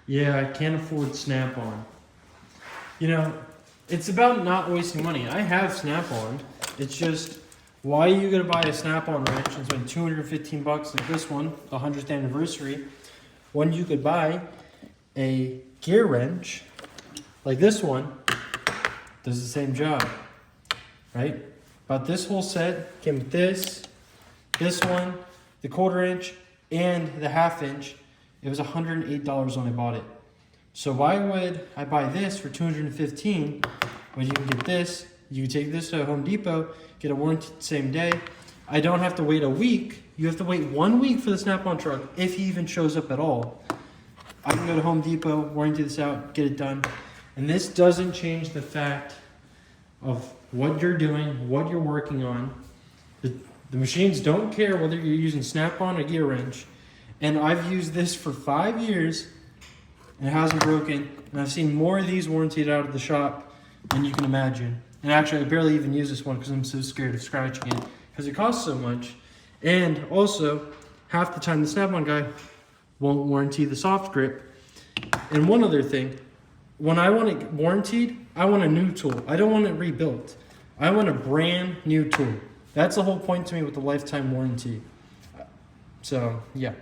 Yeah, I can't afford Snap-on. You know, it's about not wasting money. I have Snap-on. It's just, why are you gonna buy a Snap-on wrench and spend 215 bucks like this one, the 100th anniversary, when you could buy a gear wrench like this one, does the same job, right? But this whole set came with this one, the 1/4 inch, and the 1/2 inch. It was $108 when I bought it. So why would I buy this for $215 when you can get this? You can take this to Home Depot, get a warranty the same day. I don't have to wait a week. You have to wait 1 week for the Snap-on truck if he even shows up at all. I can go to Home Depot, warranty this out, get it done. And this doesn't change the fact of what you're doing, what you're working on. The machines don't care whether you're using Snap-on or gear wrench. And I've used this for 5 years and it hasn't broken. And I've seen more of these warrantied out of the shop than you can imagine. And actually, I barely even use this one because I'm so scared of scratching it because it costs so much. And also, half the time the Snap-on guy won't warranty the soft grip. And one other thing, when I want it warranted, I want a new tool. I don't want it rebuilt. I want a brand new tool. That's the whole point to me with the lifetime warranty. So, yeah.